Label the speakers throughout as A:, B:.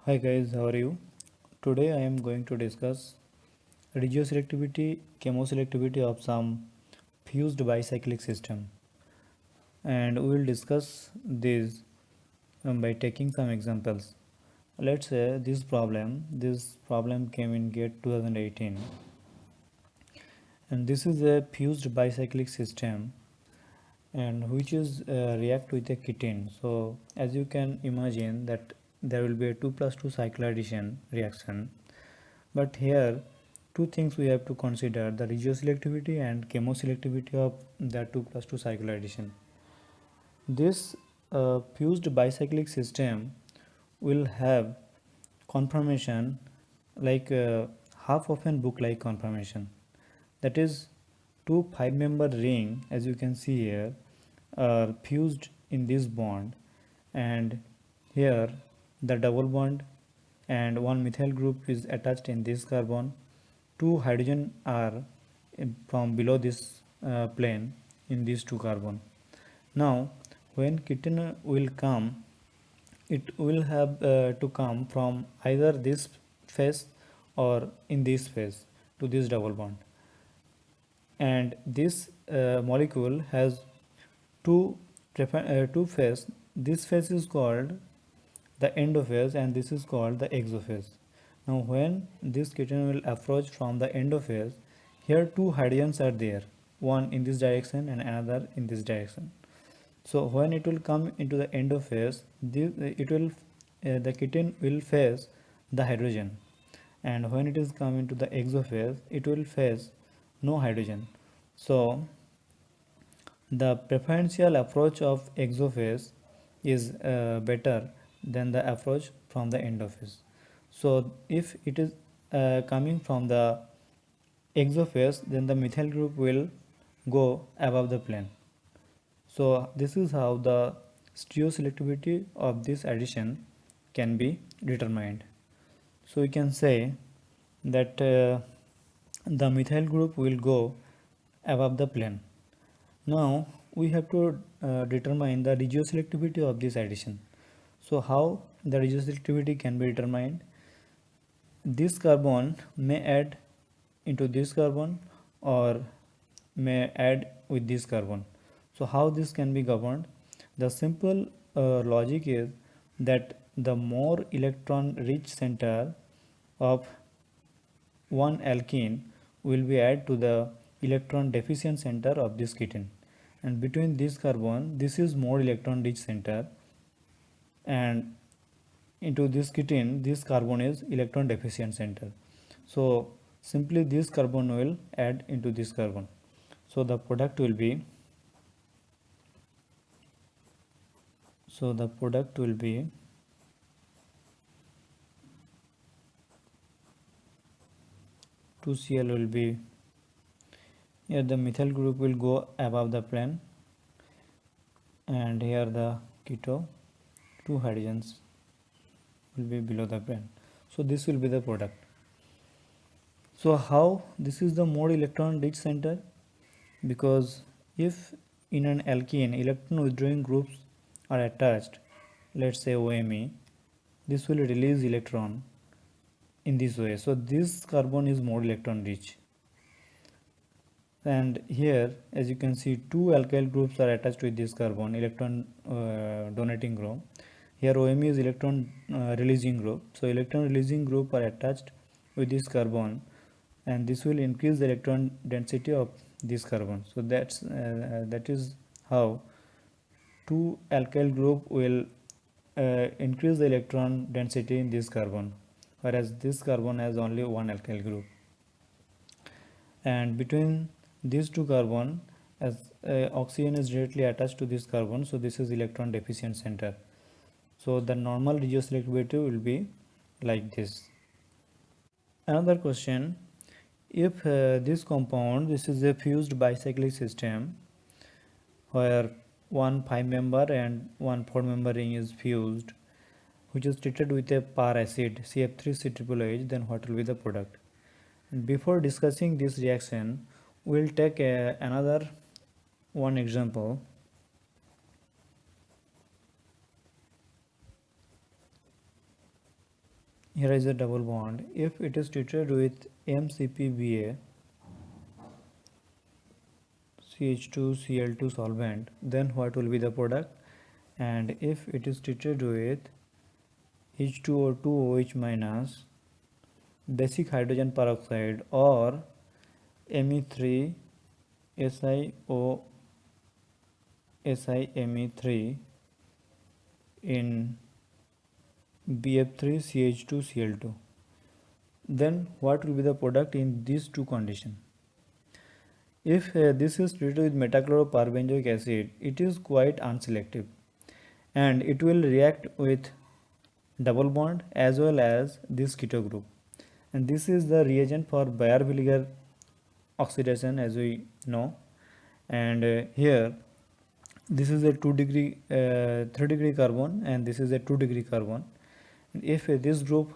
A: Hi guys, how are you? Today I am going to discuss regioselectivity, chemoselectivity of some fused bicyclic system, and we will discuss this by taking some examples. Let's say this problem came in GATE 2018, and this is a fused bicyclic system and which is react with a ketene. So as you can imagine that there will be a 2 plus 2 cycloaddition reaction. But here, two things we have to consider: the regioselectivity and chemoselectivity of the 2 plus 2 cycloaddition. This fused bicyclic system will have conformation like half of an book-like conformation. That is, two 5-member ring, as you can see here, are fused in this bond, and here the double bond and one methyl group is attached in this carbon. Two hydrogen are from below this plane in these two carbon. Now when ketone will come, it will have to come from either this phase or in this phase to this double bond, and this molecule has two phase. This phase is called the endophase and this is called the exophase. Now when this ketone will approach from the endophase, here two hydrogens are there, one in this direction and another in this direction. So when it will come into the endophase, the ketone will face the hydrogen, and when it is come into the exophase, it will face no hydrogen. So the preferential approach of exophase is better than the approach from the endophase. So if it is coming from the exophase, then the methyl group will go above the plane. So this is how the stereoselectivity of this addition can be determined. So we can say that the methyl group will go above the plane. Now we have to determine the regioselectivity of this addition. So how the regioselectivity can be determined? This carbon may add into this carbon or may add with this carbon. So how this can be governed? The simple logic is that the more electron rich center of one alkene will be added to the electron deficient center of this ketone, and between this carbon, this is more electron rich center, and into this ketene, this carbon is electron deficient center. So simply this carbon will add into this carbon. So the product will be 2Cl will be here, the methyl group will go above the plane, and here the keto, two hydrogens will be below the plane. So this will be the product. So how this is the more electron rich center? Because if in an alkene electron withdrawing groups are attached, let's say OMe, this will release electron in this way. So this carbon is more electron rich, and here as you can see, two alkyl groups are attached with this carbon, electron donating group. Here OMe is electron releasing group, so electron releasing group are attached with this carbon, and this will increase the electron density of this carbon. So that is how two alkyl group will increase the electron density in this carbon, whereas this carbon has only one alkyl group, and between these two carbon, as oxygen is directly attached to this carbon, so this is electron deficient center. So the normal regioselectivity will be like this. Another question: if this compound, this is a fused bicyclic system where one 5-member and one 4-member ring is fused, which is treated with a PAR acid CF3COOH, then what will be the product? And before discussing this reaction, we'll take another one example. here is a double bond. If it is treated with MCPBA CH2Cl2 solvent, then what will be the product? And if it is treated with H2O2OH minus basic hydrogen peroxide or Me3SiO SiMe3 in BF3CH2Cl2, then what will be the product in these two conditions? If this is treated with metachloroperbenzoic acid, it is quite unselective and it will react with double bond as well as this keto group, and this is the reagent for Baeyer-Villiger oxidation, as we know. And here this is a 2 degree 3 degree carbon and this is a 2 degree carbon. If this group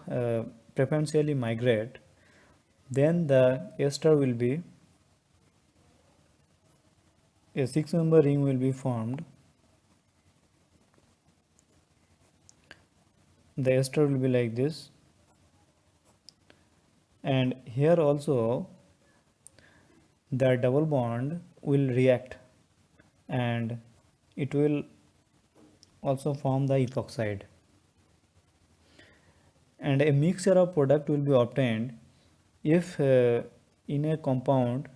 A: preferentially migrate, then the ester will be a 6-member ring will be formed. The ester will be like this, and here also the double bond will react and it will also form the epoxide, and a mixture of product will be obtained if in a compound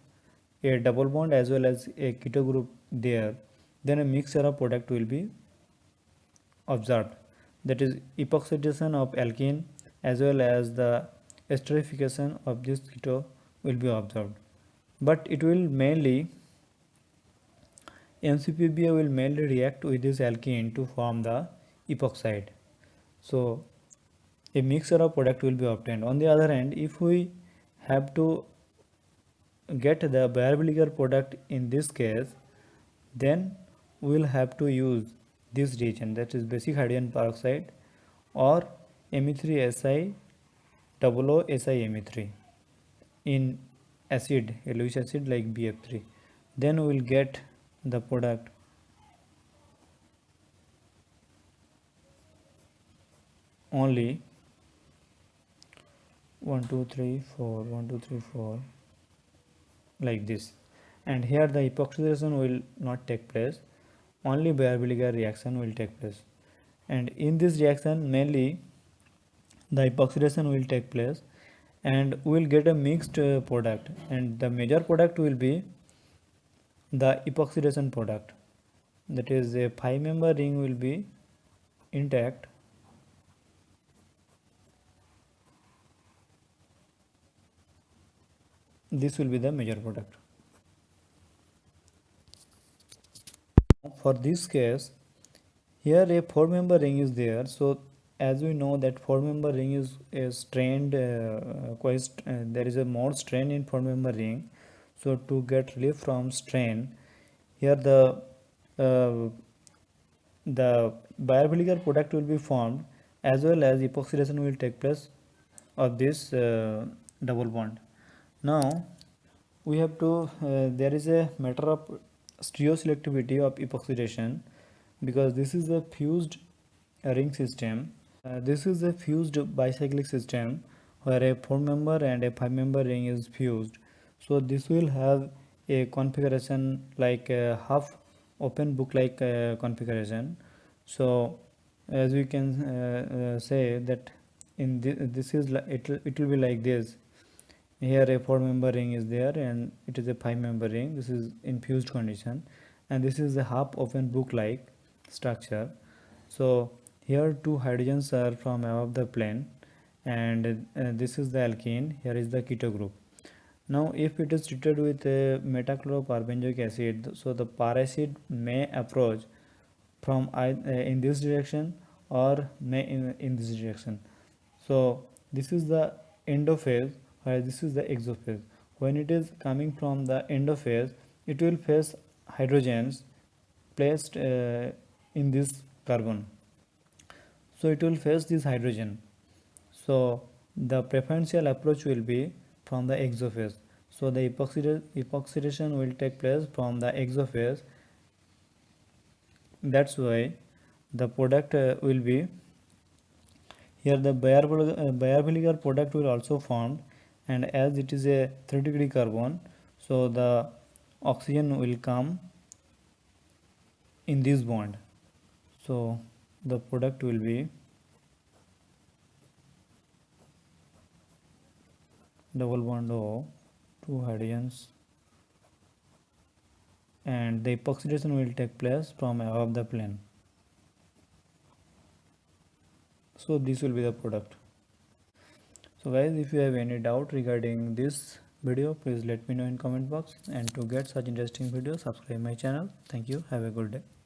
A: a double bond as well as a keto group there, then a mixture of product will be observed, that is epoxidation of alkene as well as the esterification of this keto will be observed. But it will mainly MCPBA will mainly react with this alkene to form the epoxide. So a mixture of product will be obtained. On the other hand, if we have to get the Baeyer-Villiger product in this case, then we will have to use this reagent, that is basic hydrogen peroxide or Me3Si OO SiMe3 in acid, yellowish acid like BF3. Then we will get the product only 1 2 3 4 1 2 3 4 like this, and here the epoxidation will not take place, only Baeyer-Villiger reaction will take place, and in this reaction mainly the epoxidation will take place and we will get a mixed product, and the major product will be the epoxidation product, that is a 5-member ring will be intact, this will be the major product. For this case, here a 4-member ring is there, so as we know that 4-member ring is a strained there is a more strain in 4-member ring, so to get relief from strain, here the Baeyer-Villiger product will be formed as well as epoxidation will take place of this double bond. Now we have to there is a matter of stereoselectivity of epoxidation, because this is a fused ring system. This is a fused bicyclic system where a 4-member and a 5-member ring is fused. So this will have a configuration like a half open book like configuration. So as we can say that in this is it will be like this. Here a 4-member ring is there and it is a 5-member ring. This is in fused condition, and this is a half open book like structure. So here two hydrogens are from above the plane, and this is the alkene, here is the keto group. Now if it is treated with metachloroperbenzoic acid, so the paracid may approach from in this direction or may in this direction. So this is the endophase, where this is the exophase. When it is coming from the endophase, it will face hydrogens placed in this carbon, so it will face this hydrogen. So the preferential approach will be from the exophase, so the epoxidation will take place from the exophase. That's why the product will be Here the biarbligar product will also formed, and as it is a 3-degree carbon, so the oxygen will come in this bond. So the product will be double bond O, 2 hydrogens, and the epoxidation will take place from above the plane. So this will be the product. So guys, if you have any doubt regarding this video, please let me know in comment box, and to get such interesting videos, subscribe my channel. Thank you. Have a good day.